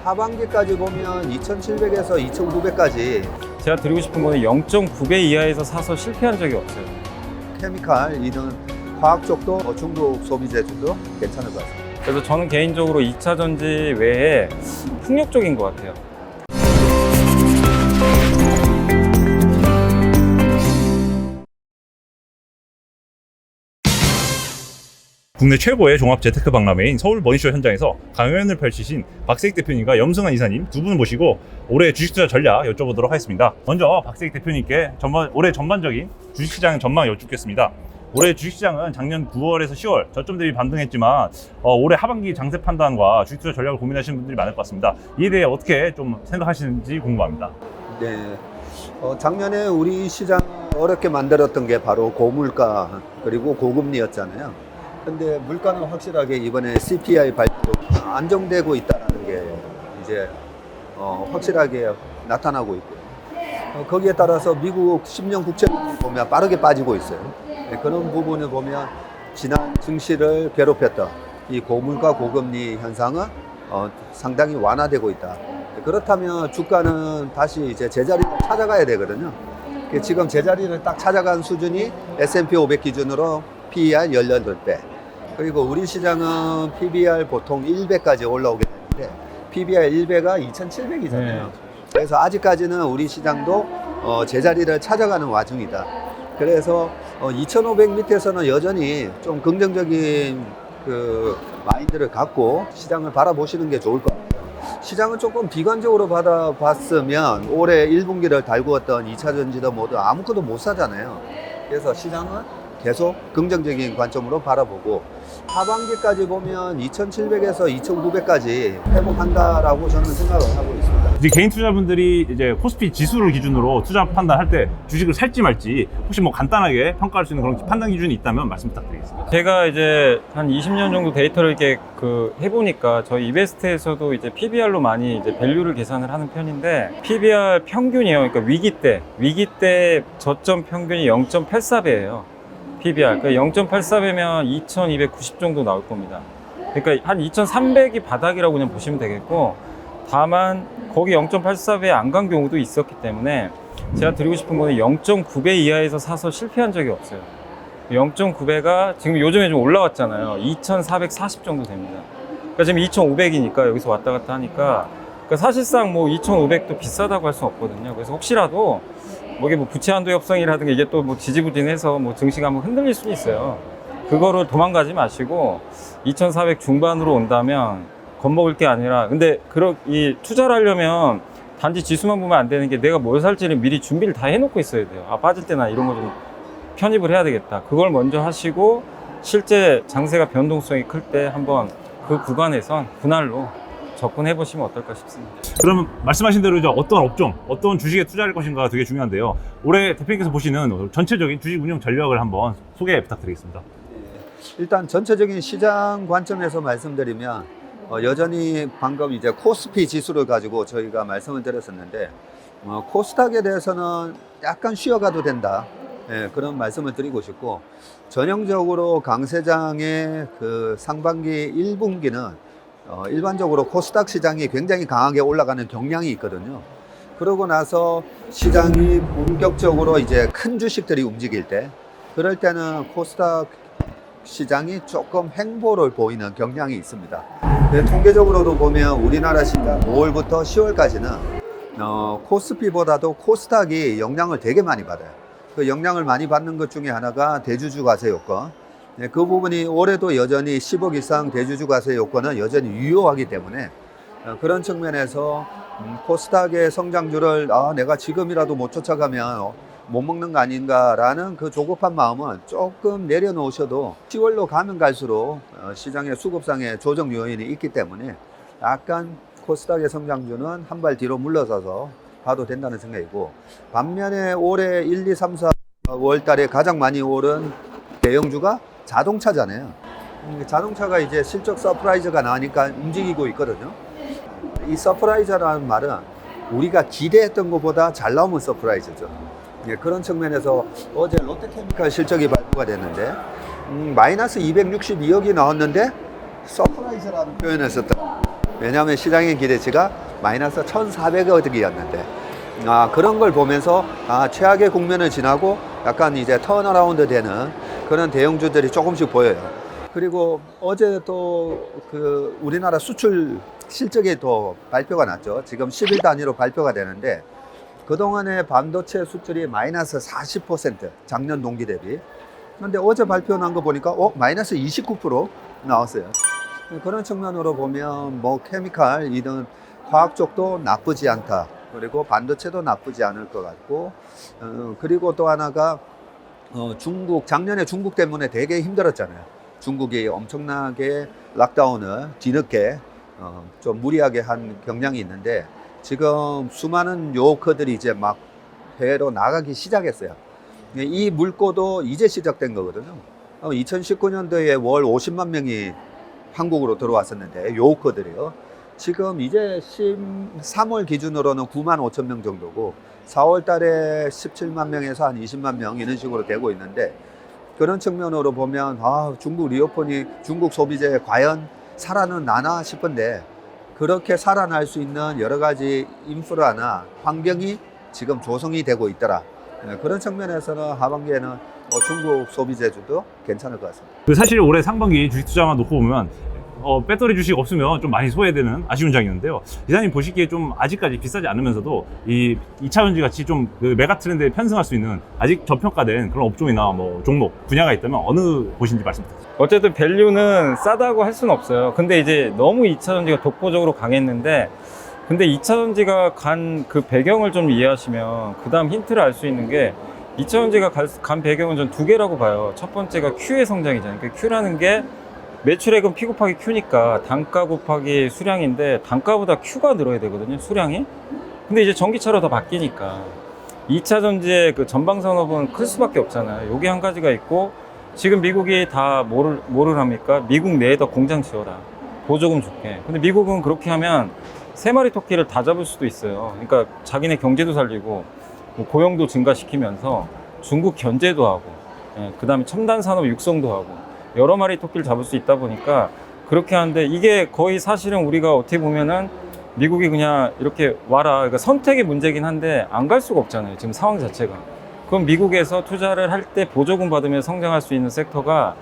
하반기까지 보면 2,700에서 2,900까지 제가 드리고 싶은 거는 0.9배 이하에서 사서 실패한 적이 없어요. 케미칼, 이런 화학 쪽도 중국 소비재들도 괜찮을 것 같습니다. 그래서 저는 개인적으로 2차 전지 외에 폭력적인 것 같아요. 국내 최고의 종합 재테크 박람회인 서울 머니쇼 현장에서 강연을 펼치신 박세익 대표님과 염승환 이사님 두 분 모시고 올해 주식투자 전략 여쭤보도록 하겠습니다. 먼저 박세익 대표님께 올해 전반적인 주식시장 전망 여쭙겠습니다. 올해 주식시장은 작년 9월에서 10월 저점 대비 반등했지만 올해 하반기 장세 판단과 주식투자 전략을 고민하시는 분들이 많을 것 같습니다. 이에 대해 어떻게 좀 생각하시는지 궁금합니다. 네, 작년에 우리 시장 어렵게 만들었던 게 바로 고물가 그리고 고금리였잖아요. 근데 물가는 확실하게 이번에 CPI 발표도 안정되고 있다는 게 이제 확실하게 나타나고 있고요. 거기에 따라서 미국 10년 국채를 보면 빠르게 빠지고 있어요. 네, 그런 부분을 보면 지난 증시를 괴롭혔던 이 고물가 고금리 현상은 상당히 완화되고 있다. 그렇다면 주가는 다시 이제 제자리를 찾아가야 되거든요. 지금 제자리를 딱 찾아간 수준이 S&P 500 기준으로 PER 18배. 그리고 우리 시장은 PBR 보통 1배까지 올라오게 되는데 PBR 1배가 2,700이잖아요. 네. 그래서 아직까지는 우리 시장도 제자리를 찾아가는 와중이다. 그래서 2,500 밑에서는 여전히 좀 긍정적인 그 마인드를 갖고 시장을 바라보시는 게 좋을 것 같아요. 시장은 조금 비관적으로 받아봤으면 올해 1분기를 달구었던 2차 전지도 모두 아무것도 못 사잖아요. 그래서 시장은 계속 긍정적인 관점으로 바라보고 하반기까지 보면 2,700에서 2,900까지 회복한다라고 저는 생각을 하고 있습니다. 이제 개인 투자분들이 이제 코스피 지수를 기준으로 투자 판단할 때 주식을 살지 말지 혹시 뭐 간단하게 평가할 수 있는 그런 판단 기준이 있다면 말씀 부탁드리겠습니다. 제가 이제 한 20년 정도 데이터를 이렇게 해보니까 저희 이베스트에서도 이제 PBR로 많이 이제 밸류를 계산을 하는 편인데 PBR 평균이요. 그러니까 위기 때 저점 평균이 0.84배예요. PBR. 그러니까 0.84배면 2,290 정도 나올 겁니다. 그러니까 한 2,300이 바닥이라고 그냥 보시면 되겠고, 다만 거기 0.84배 안 간 경우도 있었기 때문에 제가 드리고 싶은 거는 0.9배 이하에서 사서 실패한 적이 없어요. 0.9배가 지금 요즘에 좀 올라왔잖아요. 2,440 정도 됩니다. 그러니까 지금 2,500이니까 여기서 왔다 갔다 하니까 그러니까 사실상 뭐 2,500도 비싸다고 할 수 없거든요. 그래서 혹시라도 이게 뭐 부채 한도 협상이라든가 이게 또 뭐 지지부진해서 뭐 증시가 한번 흔들릴 수는 있어요. 그거를 도망가지 마시고 2,400 중반으로 온다면 겁먹을 게 아니라, 근데 이 투자를 하려면 단지 지수만 보면 안 되는 게 내가 뭘 살지를 미리 준비를 다 해놓고 있어야 돼요. 빠질 때나 이런 거 좀 편입을 해야 되겠다. 그걸 먼저 하시고 실제 장세가 변동성이 클 때 한번 그 구간에선 분할로 접근해 보시면 어떨까 싶습니다. 그러면 말씀하신 대로 이제 어떤 업종, 어떤 주식에 투자할 것인가가 되게 중요한데요. 올해 대표님께서 보시는 전체적인 주식 운용 전략을 한번 소개 부탁드리겠습니다. 일단 전체적인 시장 관점에서 말씀드리면 여전히 방금 이제 코스피 지수를 가지고 저희가 말씀을 드렸었는데 코스닥에 대해서는 약간 쉬어가도 된다. 네, 그런 말씀을 드리고 싶고, 전형적으로 강세장의 그 상반기 1분기는 일반적으로 코스닥 시장이 굉장히 강하게 올라가는 경향이 있거든요. 그러고 나서 시장이 본격적으로 이제 큰 주식들이 움직일 때, 그럴 때는 코스닥 시장이 조금 횡보를 보이는 경향이 있습니다. 통계적으로도 보면 우리나라 시장 5월부터 10월까지는 코스피보다도 코스닥이 영향을 되게 많이 받아요. 그 영향을 많이 받는 것 중에 하나가 대주주 과세 요건. 네, 그 부분이 올해도 여전히 10억 이상 대주주 과세 요건은 여전히 유효하기 때문에 그런 측면에서 코스닥의 성장률을 내가 지금이라도 못 쫓아가면 못 먹는 거 아닌가라는 그 조급한 마음은 조금 내려놓으셔도 10월로 가면 갈수록 시장의 수급상의 조정 요인이 있기 때문에 약간 코스닥의 성장률은 한 발 뒤로 물러서서 봐도 된다는 생각이고, 반면에 올해 1, 2, 3, 4월 달에 가장 많이 오른 대형주가 자동차잖아요. 자동차가 이제 실적 서프라이즈가 나니까 움직이고 있거든요. 이 서프라이즈라는 말은 우리가 기대했던 것보다 잘 나오면 서프라이즈죠. 그런 측면에서 어제 롯데케미칼 실적이 발표가 됐는데 마이너스 262억이 나왔는데 서프라이즈라는 표현을 썼다. 왜냐하면 시장의 기대치가 마이너스 1,400억이었는데 그런 걸 보면서 최악의 국면을 지나고 약간 이제 턴어라운드 되는 그런 대형주들이 조금씩 보여요. 그리고 어제 또 그 우리나라 수출 실적이 또 발표가 났죠. 지금 10일 단위로 발표가 되는데 그동안의 반도체 수출이 마이너스 40% 작년 동기 대비. 그런데 어제 발표 난 거 보니까 마이너스 29% 나왔어요. 그런 측면으로 보면 뭐 케미칼이든 화학 쪽도 나쁘지 않다. 그리고 반도체도 나쁘지 않을 것 같고, 그리고 또 하나가 작년에 중국 때문에 되게 힘들었잖아요. 중국이 엄청나게 락다운을 뒤늦게 좀 무리하게 한 경향이 있는데 지금 수많은 요커들이 이제 막 해외로 나가기 시작했어요. 이 물꼬도 이제 시작된 거거든요. 2019년도에 월 50만 명이 한국으로 들어왔었는데 요커들이요. 지금 이제 3월 기준으로는 9만 5천 명 정도고 4월 달에 17만 명에서 한 20만 명 이런 식으로 되고 있는데 그런 측면으로 보면 중국 리오픈이 중국 소비재에 과연 살아나나 싶은데 그렇게 살아날 수 있는 여러 가지 인프라나 환경이 지금 조성이 되고 있더라. 그런 측면에서는 하반기에는 중국 소비재주도 괜찮을 것 같습니다. 사실 올해 상반기 주식 투자만 놓고 보면 배터리 주식 없으면 좀 많이 소외되는 아쉬운 장이었는데요. 이사님 보시기에 좀 아직까지 비싸지 않으면서도 이 2차 전지 같이 좀 그 메가 트렌드에 편승할 수 있는 아직 저평가된 그런 업종이나 뭐 종목 분야가 있다면 어느 곳인지 말씀 부탁드립니다. 어쨌든 밸류는 싸다고 할 수는 없어요. 근데 이제 너무 2차 전지가 독보적으로 강했는데 근데 2차 전지가 간 그 배경을 좀 이해하시면 그 다음 힌트를 알 수 있는 게 2차 전지가 간 배경은 전 두 개라고 봐요. 첫 번째가 Q의 성장이잖아요. 그러니까 Q라는 게 매출액은 P 곱하기 Q니까 단가 곱하기 수량인데 단가보다 Q가 늘어야 되거든요, 수량이. 근데 이제 전기차로 다 바뀌니까 2차 전지의 그 전방 산업은 클 수밖에 없잖아요. 요게 한 가지가 있고 지금 미국이 다 뭐를 합니까? 미국 내에다 공장 지어라. 보조금 줄게. 근데 미국은 그렇게 하면 3마리 토끼를 다 잡을 수도 있어요. 그러니까 자기네 경제도 살리고 뭐 고용도 증가시키면서 중국 견제도 하고 그 다음에 첨단 산업 육성도 하고 여러 마리 토끼를 잡을 수 있다 보니까 그렇게 하는데 이게 거의 사실은 우리가 어떻게 보면은 미국이 그냥 이렇게 와라. 그러니까 선택의 문제긴 한데 안 갈 수가 없잖아요. 지금 상황 자체가. 그럼 미국에서 투자를 할 때 보조금 받으면 성장할 수 있는 섹터가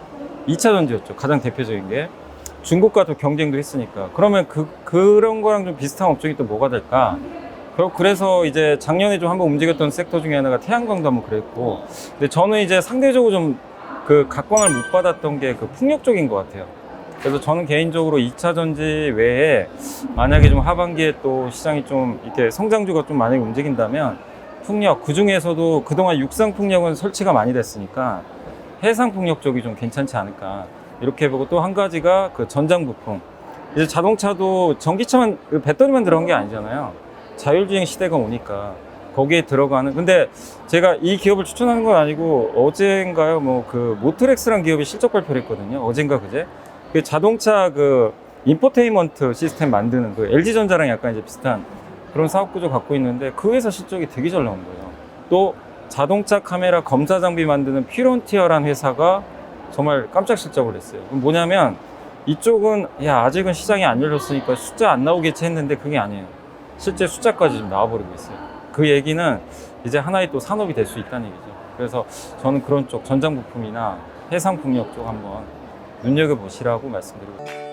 2차 전지였죠. 가장 대표적인 게. 중국과 또 경쟁도 했으니까. 그러면 그런 거랑 좀 비슷한 업종이 또 뭐가 될까? 그래서 이제 작년에 좀 한번 움직였던 섹터 중에 하나가 태양광도 한번 그랬고. 근데 저는 이제 상대적으로 좀 그 각광을 못 받았던 게 그 풍력 쪽인 것 같아요. 그래서 저는 개인적으로 2차 전지 외에 만약에 좀 하반기에 또 시장이 좀 이렇게 성장주가 좀 만약에 움직인다면 풍력, 그 중에서도 그동안 육상 풍력은 설치가 많이 됐으니까 해상 풍력 쪽이 좀 괜찮지 않을까 이렇게 보고 또 한 가지가 그 전장 부품. 이제 자동차도 전기차만 배터리만 들어간 게 아니잖아요. 자율주행 시대가 오니까 거기에 들어가는. 근데 제가 이 기업을 추천하는 건 아니고 어젠가요 뭐 그 모트렉스라는 기업이 실적 발표를 했거든요. 어젠가 그제. 그 자동차 그 인포테인먼트 시스템 만드는 그 LG전자랑 약간 이제 비슷한 그런 사업 구조 갖고 있는데 그 회사 실적이 되게 잘 나온 거예요. 또 자동차 카메라 검사 장비 만드는 피론티어라는 회사가 정말 깜짝 실적을 냈어요. 그럼 뭐냐면 이쪽은 아직은 시장이 안 열렸으니까 숫자 안 나오겠지 했는데 그게 아니에요. 실제 숫자까지 좀 나와버리고 있어요. 그 얘기는 이제 하나의 또 산업이 될 수 있다는 얘기죠. 그래서 저는 그런 쪽 전장 부품이나 해상 풍력 쪽 한번 눈여겨보시라고 말씀드리고